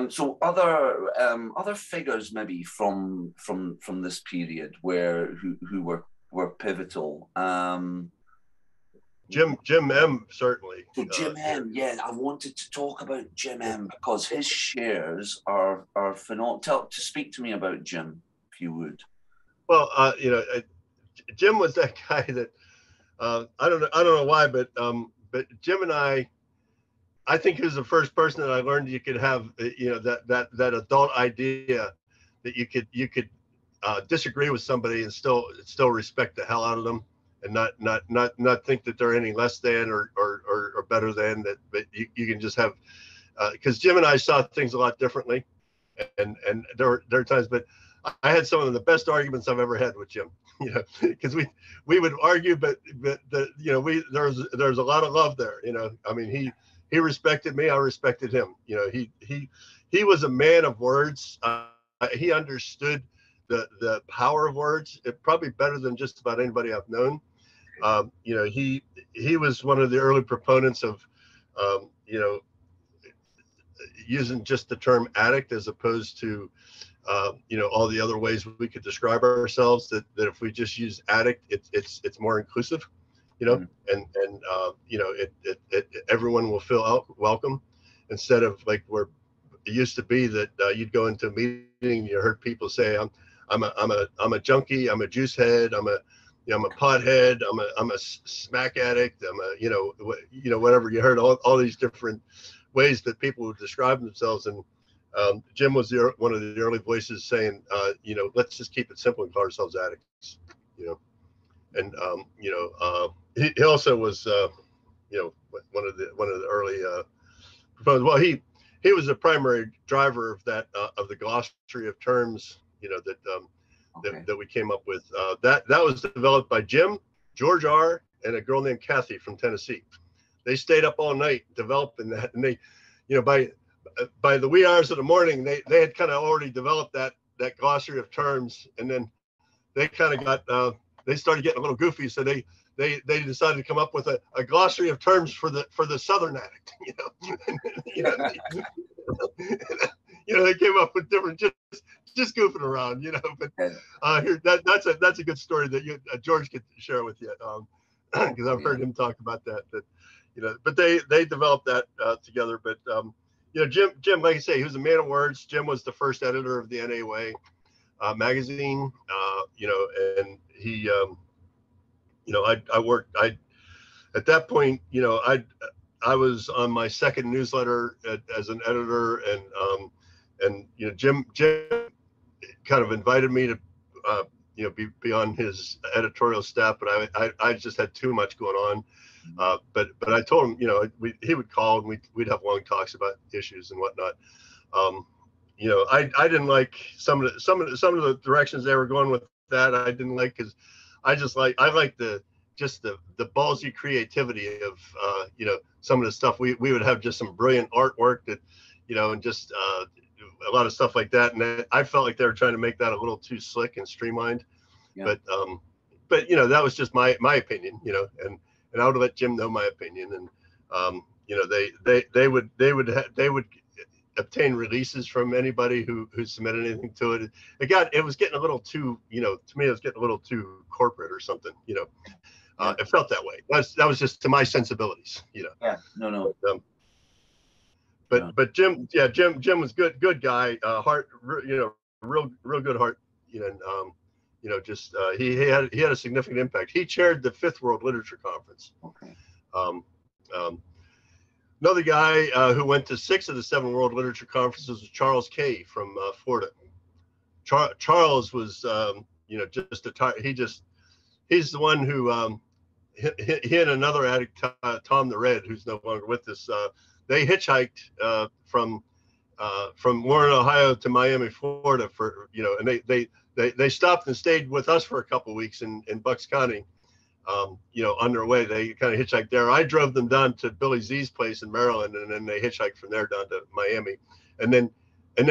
So other figures maybe from this period who were pivotal. Jim M, certainly. So Jim M, I wanted to talk about Jim M because his shares are phenomenal. Speak to me about Jim, if you would. Well, you know, Jim was that guy that I don't know why, but Jim and I think he was the first person that I learned you could have, you know, that adult idea that you could disagree with somebody and still respect the hell out of them, and not think that they're any less than or better than that. But you can just have, because Jim and I saw things a lot differently, and there are times, but I had some of the best arguments I've ever had with Jim. You know, because we would argue, but you know, there's a lot of love there. You know, I mean, he respected me, I respected him. You know, he was a man of words. He understood the power of words, probably better than just about anybody I've known. You know, he was one of the early proponents of, you know, using just the term addict as opposed to, you know, all the other ways we could describe ourselves. That if we just use addict, it's more inclusive. You know, and you know, everyone will feel welcome, instead of like where it used to be that you'd go into a meeting, you heard people say, I'm a junkie, I'm a juice head, I'm a pothead, I'm a smack addict, I'm a, you know, whatever. You heard all these different ways that people would describe themselves, and Jim was one of the early voices saying, you know, let's just keep it simple and call ourselves addicts. You know, and you know, he also was, you know, one of the early proponents. Well, he was the primary driver of that of the glossary of terms, you know, that we came up with. That was developed by Jim, George R, and a girl named Kathy from Tennessee. They stayed up all night developing that, and they, you know, by the wee hours of the morning, they had kind of already developed that glossary of terms, and then they kind of got they started getting a little goofy, so they decided to come up with a glossary of terms for the Southern addict. You know, you know, they came up with different, just goofing around. You know, but here that's a good story that George could share with you, because I've heard him talk about that. You know, but they developed that together. But you know, Jim, like I say, he was a man of words. Jim was the first editor of the NAWA magazine. You know, and he, you know, at that point, you know, I was on my second newsletter as an editor, and you know, Jim kind of invited me to, you know, be on his editorial staff, but I just had too much going on. But I told him, you know, he would call and we'd have long talks about issues and whatnot. I didn't like some of the directions they were going with that. I didn't like, because I like the ballsy creativity of some of the stuff. We would have just some brilliant artwork that, and just a lot of stuff like that. And I felt like they were trying to make that a little too slick and streamlined. Yeah. But that was just my opinion. And I would let Jim know my opinion. And they would obtain releases from anybody who submitted anything to it. It was getting a little too, to me, it was getting a little too corporate or something. Yeah. It felt that way. That was just to my sensibilities. Yeah. No. But Jim was good guy. Heart, real good heart. He had a significant impact. He chaired the 5th World Literature Conference. Okay. Another guy who went to 6 of the 7 World Literature Conferences was Charles Kay from Florida. Charles was, he's the one who, he and another addict, Tom the Red, who's no longer with us. They hitchhiked from Warren, Ohio to Miami, Florida and they stopped and stayed with us for a couple of weeks in Bucks County. On their way, they kind of hitchhiked there. I drove them down to Billy Z's place in Maryland, and then they hitchhiked from there down to Miami. And then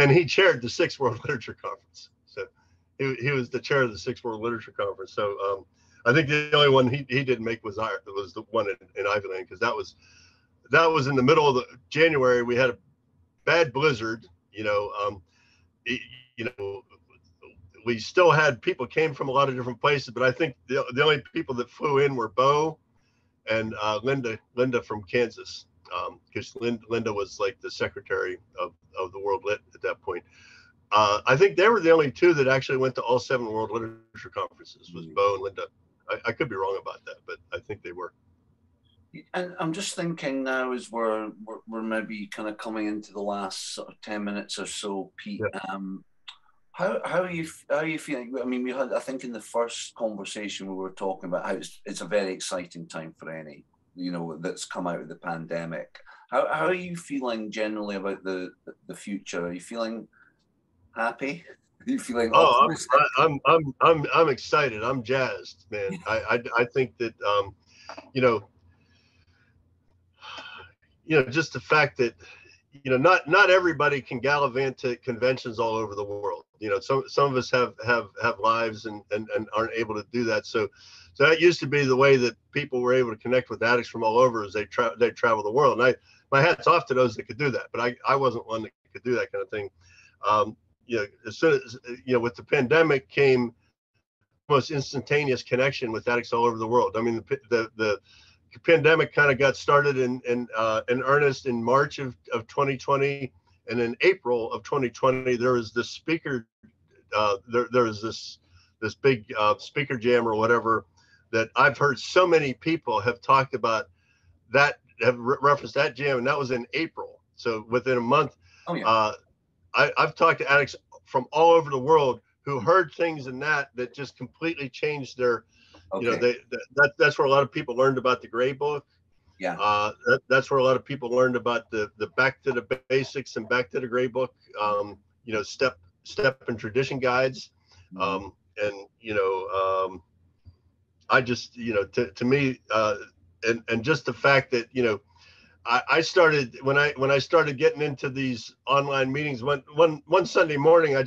he chaired the 6th World Literature Conference. So he was the chair of the 6th World Literature Conference. So I think the only one he didn't make was the one in Ivyland, because that was in the middle of January. We had a bad blizzard. We still had people came from a lot of different places, but I think the only people that flew in were Bo and Linda from Kansas, because Linda was like the secretary of the World Lit at that point. I think they were the only 2 that actually went to all 7 World Literature Conferences, was Bo and Linda. I could be wrong about that, but I think they were. And I'm just thinking now, as we're maybe kind of coming into the last sort of 10 minutes or so, Pete. Yeah. How are you feeling? I mean, I think in the first conversation we were talking about how it's a very exciting time for any, that's come out of the pandemic. How are you feeling generally about the future? Are you feeling happy? Are you feeling? Oh, I'm excited. I'm jazzed, man. I think that just the fact that not everybody can gallivant to conventions all over the world. Some of us have lives and aren't able to do that. So that used to be the way that people were able to connect with addicts from all over, as they travel the world. And my hat's off to those that could do that, but I wasn't one that could do that kind of thing. As soon as with the pandemic came almost instantaneous connection with addicts all over the world. I mean, the pandemic kind of got started in earnest in March of 2020, and in April of 2020 there was this speaker there was this big speaker jam or whatever that I've heard so many people have talked about, that have referenced that jam, and that was in April. So within a month. Oh, yeah. I've talked to addicts from all over the world who heard things in that just completely changed their. Okay. That's where a lot of people learned about the Gray Book. Yeah. That's where a lot of people learned about the back to the basics and back to the Gray Book. Step and tradition guides. Mm-hmm. I just to me and just the fact that I started when I started getting into these online meetings. One Sunday morning, I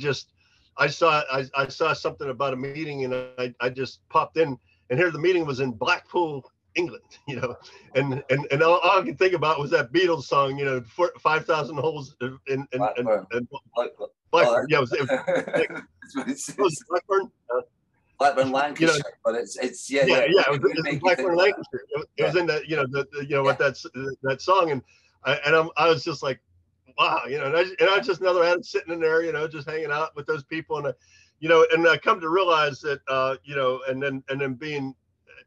saw something about a meeting, and I just popped in. And here the meeting was in Blackpool, England, and all I could think about was that Beatles song, 5,000 holes in Blackburn. Yeah, it was Blackburn. Blackburn, Lancashire, but it's it was Blackburn, Lancashire. It was in that what that song, and I was just like, wow, and I was just another addict sitting in there, just hanging out with those people, and and I come to realize that, and then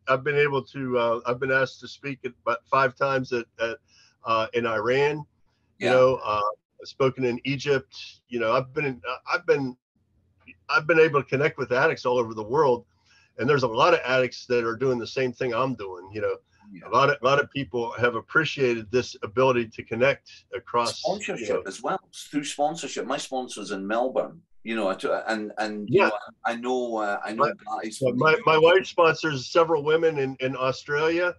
I've been able to, I've been asked to speak about 5 times in Iran, I've spoken in Egypt, I've been able to connect with addicts all over the world, and there's a lot of addicts that are doing the same thing I'm doing, Yeah. a lot of people have appreciated this ability to connect across sponsorship as well, through sponsorship. My sponsor's in Melbourne, and yeah. I know guys from My wife sponsors several women in Australia,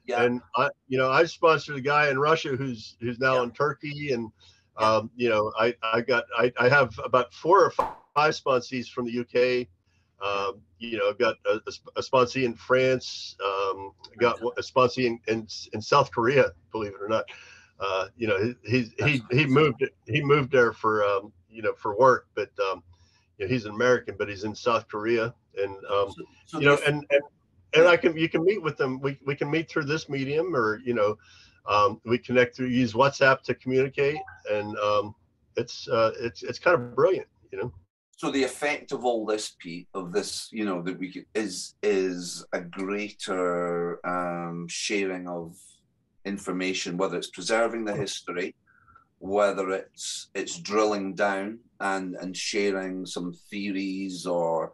yeah, and I sponsored a guy in Russia who's now in Turkey, and I have about 4 or 5 sponsees from the UK. I've got a sponsee in France. Got a sponsee in South Korea, believe it or not. He moved there for for work, but he's an American, but he's in South Korea, and you can meet with them. We can meet through this medium, or we connect through, use WhatsApp to communicate, and it's kind of brilliant, So the effect of all this, Pete, of this, that is a greater sharing of information, whether it's preserving the history, whether it's drilling down and sharing some theories or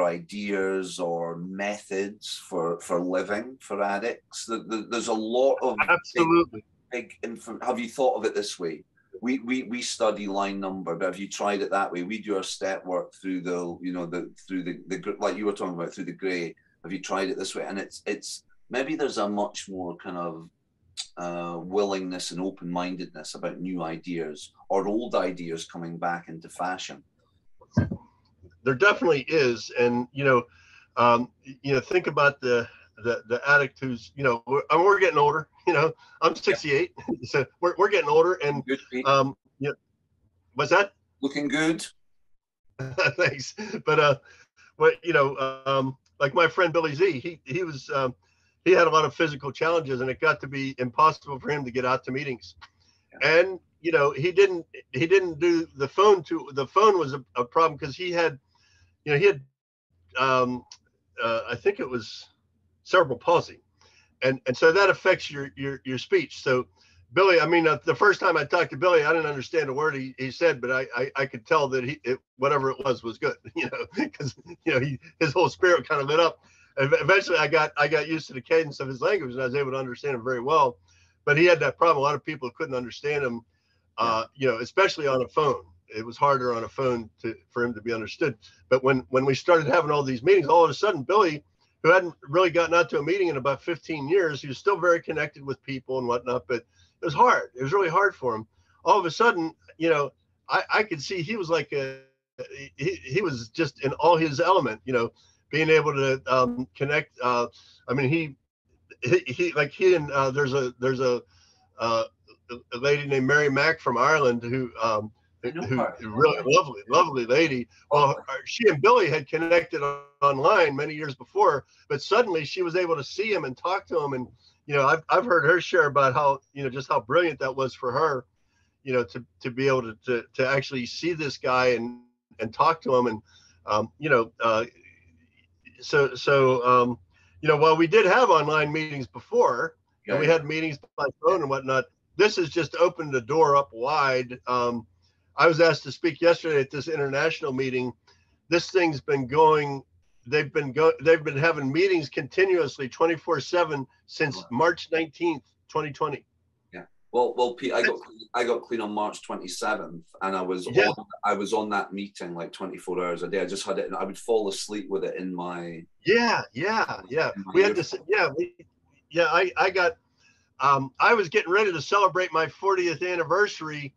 ideas or methods for living for addicts. There's a lot of absolutely big info. Have you thought of it this way? We study line number, but have you tried it that way? We do our step work through the like you were talking about, through the grey. Have you tried it this way? And it's maybe there's a much more kind of willingness and open-mindedness about new ideas or old ideas coming back into fashion. There definitely is, and think about the addict who's we're getting older. I'm 68, so we're getting older, and good, what's that? Looking good. Thanks, but like my friend Billy Z, he was he had a lot of physical challenges, and it got to be impossible for him to get out to meetings, and he didn't do the phone. The phone was a problem because he had I think it was cerebral palsy, and so that affects your speech. So Billy, the first time I talked to Billy, I didn't understand a word he said, but I could tell that whatever it was good, because his whole spirit kind of lit up. And eventually I got used to the cadence of his language, and I was able to understand him very well. But he had that problem. A lot of people couldn't understand him, especially on a phone. It was harder on a phone for him to be understood. But when we started having all these meetings, all of a sudden Billy, who hadn't really gotten out to a meeting in about 15 years, he was still very connected with people and whatnot, but it was hard. It was really hard for him. All of a sudden, I could see he was like he was just in all his element, being able to connect. He and there's a lady named Mary Mack from Ireland who really lovely lady. Well, she and Billy had connected online many years before, but suddenly she was able to see him and talk to him. And, I've heard her share about how, just how brilliant that was for her, to be able to actually see this guy and talk to him. And, while we did have online meetings before, and we had meetings by phone and whatnot, this has just opened the door up wide. I was asked to speak yesterday at this international meeting. This thing's been going. They've been having meetings continuously 24/7 since March 19th, 2020. Yeah. Well, Pete, I got clean on March 27th, and I was on that meeting like 24 hours a day. I just had it, and I would fall asleep with it in my. Yeah. We had this. I got. I was getting ready to celebrate my 40th anniversary.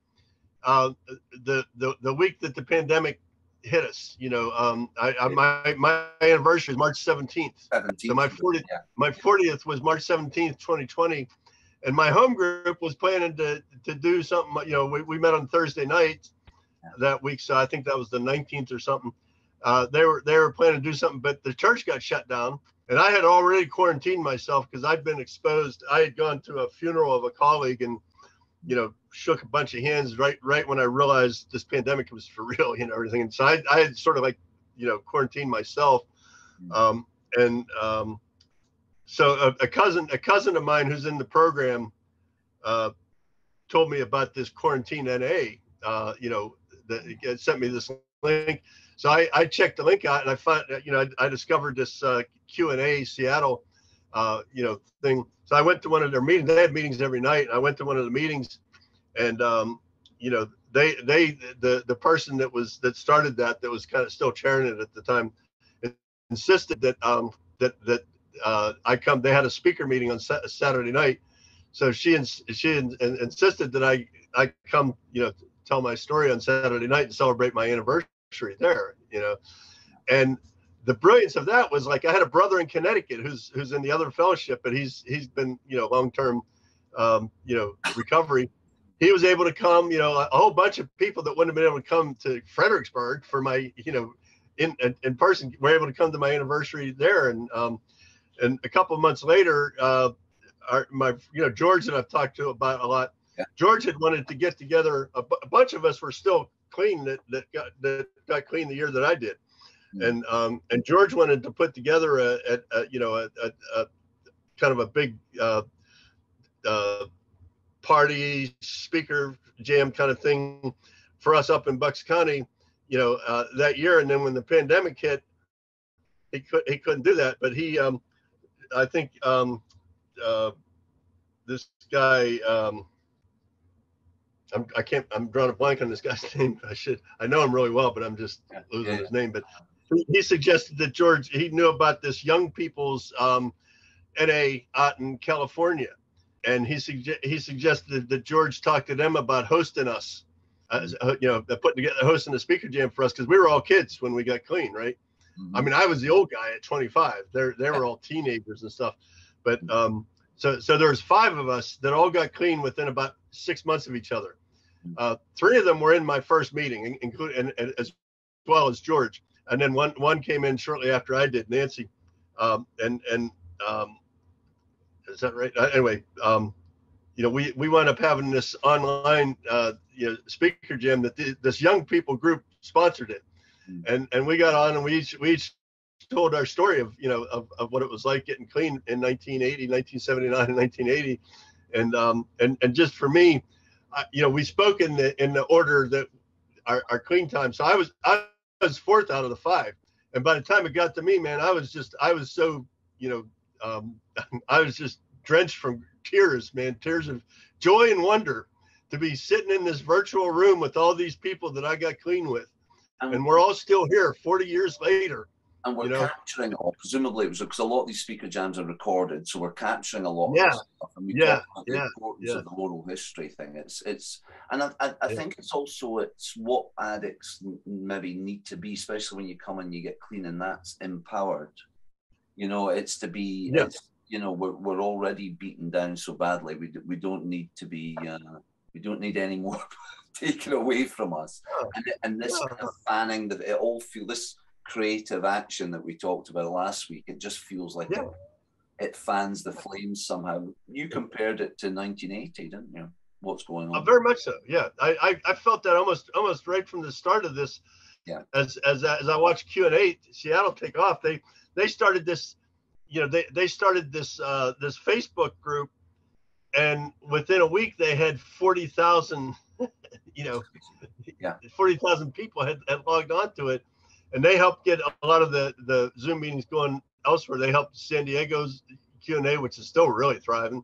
The week that the pandemic hit us, my anniversary is March 17th. So my 40th was March 17th, 2020, and my home group was planning to do something. We met on Thursday night that week, so I think that was the 19th or something. They were planning to do something, but the church got shut down, and I had already quarantined myself because I'd been exposed. I had gone to a funeral of a colleague and shook a bunch of hands right when I realized this pandemic was for real, everything. And so I had sort of quarantined myself. So a cousin of mine who's in the program told me about this quarantine NA, that it sent me this link. So I checked the link out, and I found, I discovered this Q&A Seattle thing. So I went to one of their meetings. They had meetings every night. I went to one of the meetings, and the person that started that was kind of still chairing it at the time, insisted that I come. They had a speaker meeting on Saturday night, so she insisted that I come, tell my story on Saturday night and celebrate my anniversary there, and the brilliance of that was, like, I had a brother in Connecticut who's in the other fellowship, but he's been, long-term, recovery. He was able to come, a whole bunch of people that wouldn't have been able to come to Fredericksburg for my, in person, were able to come to my anniversary there. And a couple of months later, George, that I've talked to about a lot, yeah. George had wanted to get together. A bunch of us were still clean that got clean the year that I did. And George wanted to put together a kind of a big party speaker jam kind of thing for us up in Bucks County, that year. And then when the pandemic hit, he couldn't do that. But he, I think this guy, I'm drawing a blank on this guy's name. I know him really well, but I'm just losing his name. But he suggested that George, he knew about this young people's NA out in California, and he suggested that George talk to them about hosting us, hosting a speaker jam for us, because we were all kids when we got clean, right? Mm-hmm. I mean, I was the old guy at 25. They were all teenagers and stuff, but so there was 5 of us that all got clean within about 6 months of each other. 3 of them were in my first meeting, including and as well as George. And then one came in shortly after I did, Nancy, and is that right? Anyway, we wound up having this online speaker jam that this young people group sponsored it, and we got on and we each told our story of what it was like getting clean in 1980, 1979, and 1980, and just for me, we spoke in the order that our clean time. So I was 4th out of the 5, and by the time it got to me, man, I was so I was just drenched from tears, man, tears of joy and wonder to be sitting in this virtual room with all these people that I got clean with, and we're all still here 40 years later. And we're capturing all. Presumably, it was because a lot of these speaker jams are recorded, so we're capturing a lot of this stuff. And we talk about the importance of the oral history thing. And I think it's what addicts maybe need to be, especially when you come and you get clean, and that's empowered. It's to be. Yeah. We're already beaten down so badly. We don't need to be. We don't need any more taken away from us. And this kind of fanning, that it all feels, this creative action that we talked about last week, it just feels like it fans the flames somehow. You compared it to 1980, didn't you? What's going on? Very much so. Yeah, I felt that almost right from the start of this. Yeah. As I watched Q&A Seattle take off, they started this. They started this this Facebook group, and within a week they had 40,000. 40,000 people had logged on to it. And they helped get a lot of the Zoom meetings going elsewhere. They helped San Diego's Q&A, which is still really thriving,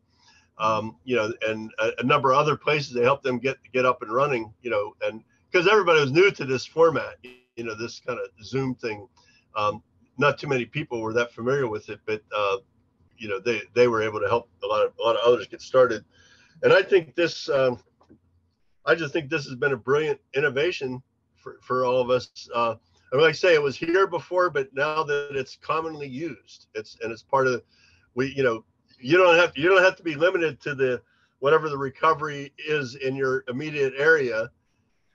and a number of other places. They helped them get up and running, and because everybody was new to this format, this kind of Zoom thing. Not too many people were that familiar with it, but they were able to help a lot of others get started. And I think this, I just think this has been a brilliant innovation for all of us. Like I say, it was here before, but now that it's commonly used, it's part of you don't have to be limited to whatever the recovery is in your immediate area.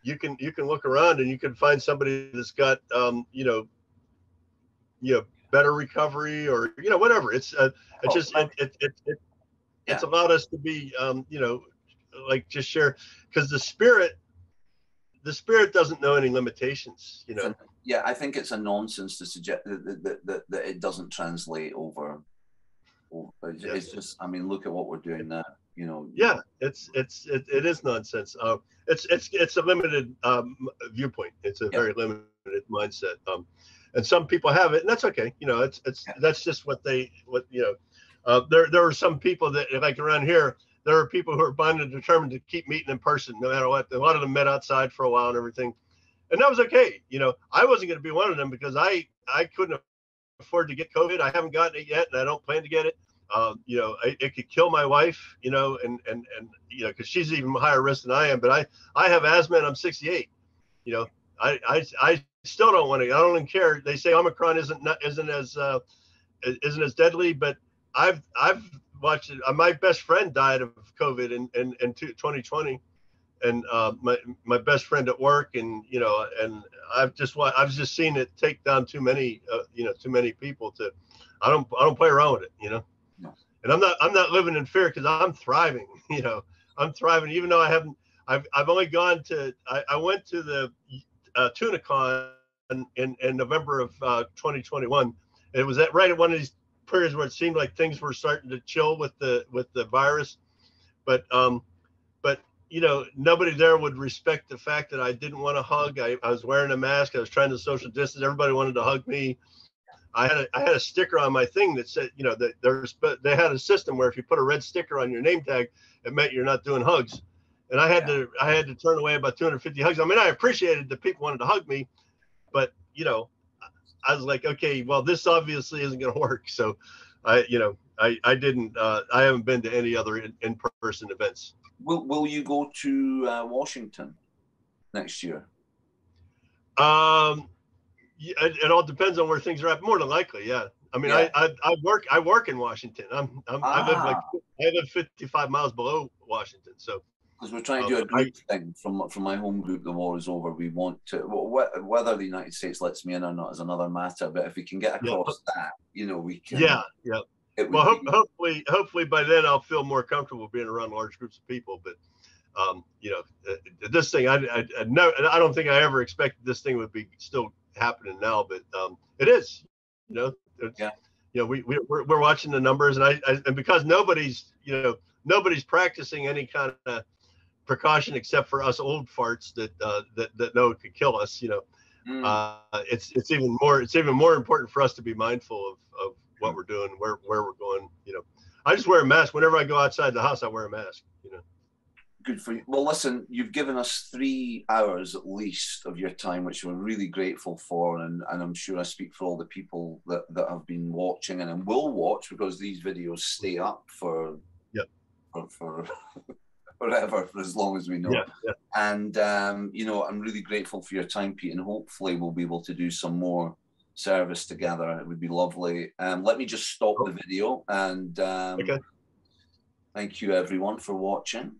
You can look around and you can find somebody that's got better recovery, or whatever. It's allowed us to be just share, because the spirit doesn't know any limitations. Yeah, I think it's a nonsense to suggest that it doesn't translate over. It's just, I mean, look at what we're doing now. Yeah, it is nonsense. It's a limited viewpoint. It's a very limited mindset. And some people have it, and that's okay. That's just what There were some people that, like around here, there were people who were bonded and determined to keep meeting in person no matter what. A lot of them met outside for a while and everything. And that was okay. You know, I wasn't going to be one of them because I couldn't afford to get COVID. I haven't gotten it yet, and I don't plan to get it. You know, it could kill my wife, you know, and you know, because she's even higher risk than I am. But I have asthma and I'm 68. You know, I still don't want to. I don't even care. They say Omicron isn't as deadly, but I've watched it. My best friend died of COVID in 2020, and my best friend at work, and you know, and I've just seen it take down too many too many people to. I don't play around with it, you know. No. And I'm not living in fear because I'm thriving. You know, I'm thriving even though I haven't. I've only gone to. I went to the TunaCon in November of 2021. It was right at one of these periods where it seemed like things were starting to chill with the virus, but you know, nobody there would respect the fact that I didn't want to hug. I was wearing a mask. I was trying to social distance. Everybody wanted to hug me. I had a sticker on my thing that said, you know, that they had a system where if you put a red sticker on your name tag, it meant you're not doing hugs. And I had to turn away about 250 hugs. I mean, I appreciated that people wanted to hug me, but you know, I was like, okay, well, this obviously isn't going to work. So I haven't been to any other in-person events. Will you go to Washington next year? It all depends on where things are at. More than likely, yeah. I mean, yeah. I work in Washington. I live 55 miles below Washington. So because we're trying to do a group thing from my home group, the war is over. We want to whether the United States lets me in or not is another matter. But if we can get across that, you know, we can. Yeah. Well, hopefully by then I'll feel more comfortable being around large groups of people. But you know, this thing I don't think I ever expected this thing would be still happening now, but it is. You know, you know, we're watching the numbers, and because nobody's practicing any kind of precaution except for us old farts that know it could kill us. You know, it's even more important for us to be mindful of what we're doing, where we're going. You know, I just wear a mask whenever I go outside the house. I wear a mask. You know. Good for you. Well, listen, you've given us 3 hours at least of your time, which we're really grateful for, and I'm sure I speak for all the people that have been watching and will watch, because these videos stay up for forever, for as long as we know. And you know, I'm really grateful for your time, Pete, and hopefully we'll be able to do some more service together. It would be lovely. Let me just stop the video, and thank you everyone for watching.